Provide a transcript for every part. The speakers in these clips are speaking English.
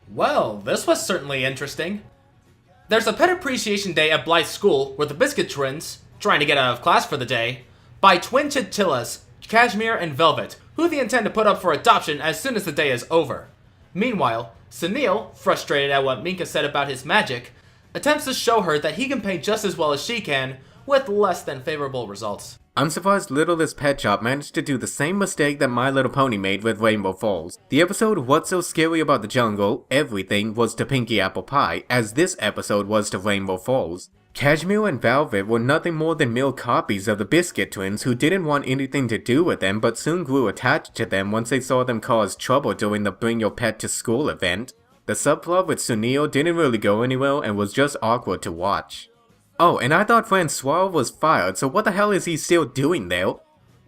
Well, this was certainly interesting. There's a pet appreciation day at Blythe's school where the Biscuit twins, trying to get out of class for the day, buy twin chinchillas, Cashmere and Velvet, who they intend to put up for adoption as soon as the day is over. Meanwhile, Sunil, frustrated at what Minka said about his magic, attempts to show her that he can paint just as well as she can, with less than favorable results. I'm surprised Littlest Pet Shop managed to do the same mistake that My Little Pony made with Rainbow Falls. The episode What's So Scary About the Jungle, Everything was to Pinky Apple Pie, as this episode was to Rainbow Falls. Cashmere and Velvet were nothing more than mere copies of the Biscuit twins who didn't want anything to do with them but soon grew attached to them once they saw them cause trouble during the Bring Your Pet to School event. The subplot with Sunil didn't really go anywhere and was just awkward to watch. Oh, and I thought Francois was fired, so what the hell is he still doing there?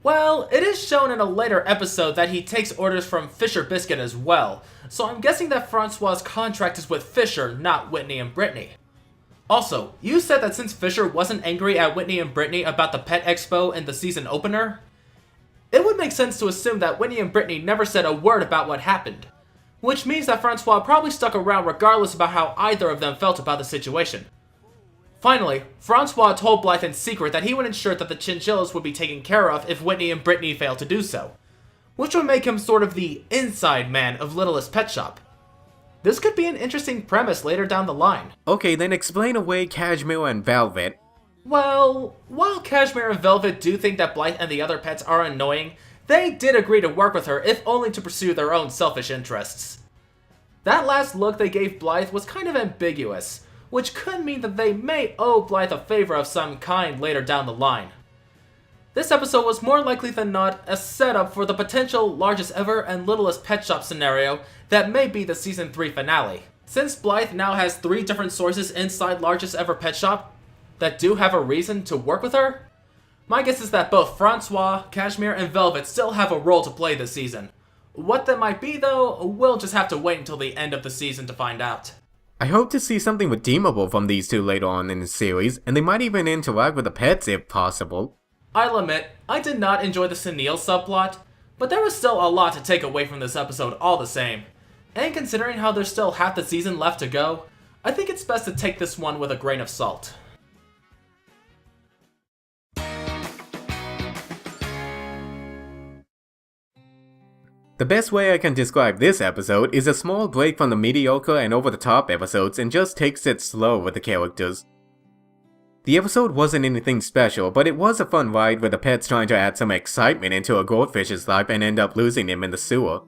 Well, it is shown in a later episode that he takes orders from Fisher Biscuit as well, so I'm guessing that Francois' contract is with Fisher, not Whitney and Brittany. Also, you said that since Fisher wasn't angry at Whitney and Brittany about the Pet Expo in the season opener, it would make sense to assume that Whitney and Brittany never said a word about what happened, which means that Francois probably stuck around regardless about how either of them felt about the situation. Finally, Francois told Blythe in secret that he would ensure that the chinchillas would be taken care of if Whitney and Brittany failed to do so, which would make him sort of the inside man of Littlest Pet Shop. This could be an interesting premise later down the line. Okay, then explain away Cashmere and Velvet. Well, while Cashmere and Velvet do think that Blythe and the other pets are annoying, they did agree to work with her if only to pursue their own selfish interests. That last look they gave Blythe was kind of ambiguous, which could mean that they may owe Blythe a favor of some kind later down the line. This episode was more likely than not a setup for the potential largest ever and littlest pet shop scenario that may be the season 3 finale. Since Blythe now has 3 different sources inside largest ever pet shop that do have a reason to work with her, my guess is that both Francois, Cashmere, and Velvet still have a role to play this season. What that might be though, we'll just have to wait until the end of the season to find out. I hope to see something redeemable from these two later on in the series, and they might even interact with the pets if possible. I'll admit, I did not enjoy the Sunil subplot, but there was still a lot to take away from this episode all the same. And considering how there's still half the season left to go, I think it's best to take this one with a grain of salt. The best way I can describe this episode is a small break from the mediocre and over-the-top episodes and just takes it slow with the characters. The episode wasn't anything special, but it was a fun ride with the pets trying to add some excitement into a goldfish's life and end up losing him in the sewer.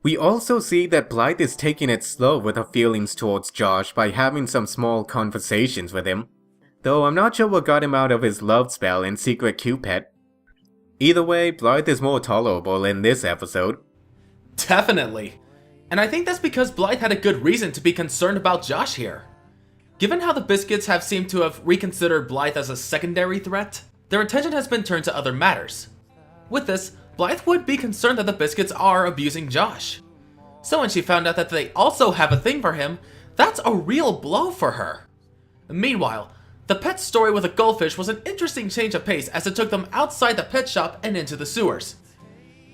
We also see that Blythe is taking it slow with her feelings towards Josh by having some small conversations with him, though I'm not sure what got him out of his love spell in Secret Cupid. Either way, Blythe is more tolerable in this episode. Definitely. And I think that's because Blythe had a good reason to be concerned about Josh here. Given how the Biscuits have seemed to have reconsidered Blythe as a secondary threat, their attention has been turned to other matters. With this, Blythe would be concerned that the Biscuits are abusing Josh. So when she found out that they also have a thing for him, that's a real blow for her. Meanwhile, the pet story with a goldfish was an interesting change of pace as it took them outside the pet shop and into the sewers.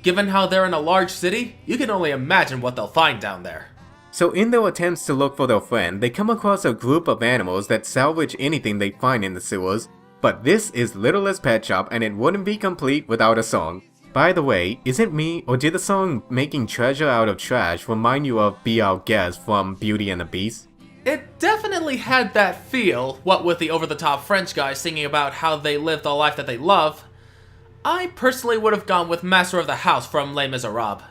Given how they're in a large city, you can only imagine what they'll find down there. So in their attempts to look for their friend, they come across a group of animals that salvage anything they find in the sewers, but this is Littlest Pet Shop and it wouldn't be complete without a song. By the way, is it me, or did the song Making Treasure Out of Trash remind you of Be Our Guest from Beauty and the Beast? It definitely had that feel, what with the over-the-top French guy singing about how they live the life that they love. I personally would have gone with Master of the House from Les Miserables.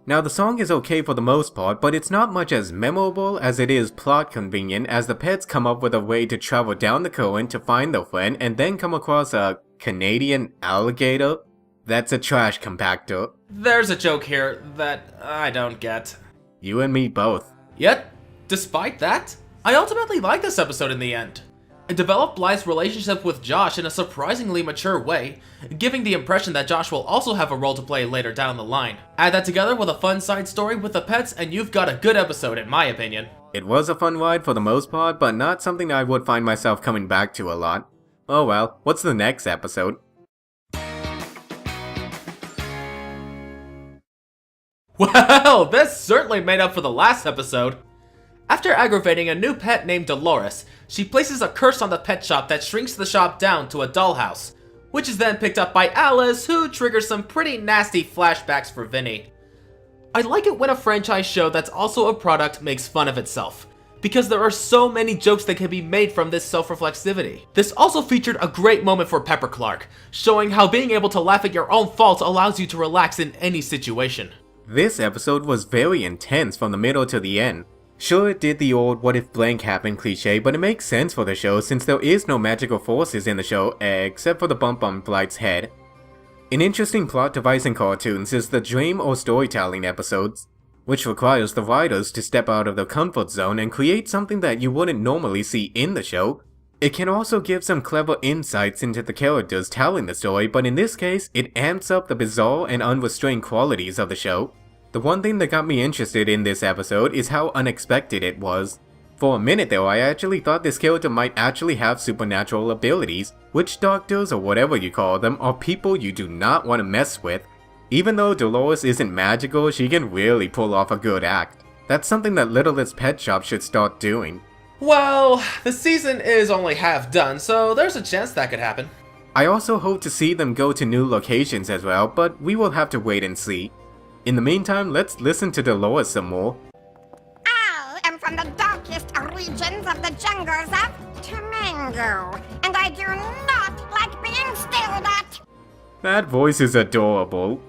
Now the song is okay for the most part, but it's not much as memorable as it is plot convenient as the pets come up with a way to travel down the current to find their friend and then come across a Canadian alligator? That's a trash compactor. There's a joke here that I don't get. You and me both. Yet, despite that, I ultimately liked this episode in the end. It developed Blythe's relationship with Josh in a surprisingly mature way, giving the impression that Josh will also have a role to play later down the line. Add that together with a fun side story with the pets and you've got a good episode in my opinion. It was a fun ride for the most part, but not something I would find myself coming back to a lot. Oh well, what's the next episode? Well, this certainly made up for the last episode. After aggravating a new pet named Dolores, she places a curse on the pet shop that shrinks the shop down to a dollhouse, which is then picked up by Alice, who triggers some pretty nasty flashbacks for Vinny. I like it when a franchise show that's also a product makes fun of itself, because there are so many jokes that can be made from this self-reflexivity. This also featured a great moment for Pepper Clark, showing how being able to laugh at your own faults allows you to relax in any situation. This episode was very intense from the middle to the end. Sure, it did the old what if blank happened cliche, but it makes sense for the show since there is no magical forces in the show except for the bump on Blight's head. An interesting plot device in cartoons is the dream or storytelling episodes, which requires the writers to step out of their comfort zone and create something that you wouldn't normally see in the show. It can also give some clever insights into the characters telling the story, but in this case, it amps up the bizarre and unrestrained qualities of the show. The one thing that got me interested in this episode is how unexpected it was. For a minute though, I actually thought this character might actually have supernatural abilities. Witch doctors, or whatever you call them, are people you do not want to mess with. Even though Dolores isn't magical, she can really pull off a good act. That's something that Littlest Pet Shop should start doing. Well, the season is only half done, so there's a chance that could happen. I also hope to see them go to new locations as well, but we will have to wait and see. In the meantime, let's listen to Dolores some more. I am from the darkest regions of the jungles of Tamango, and I do not like being stared at. That voice is adorable.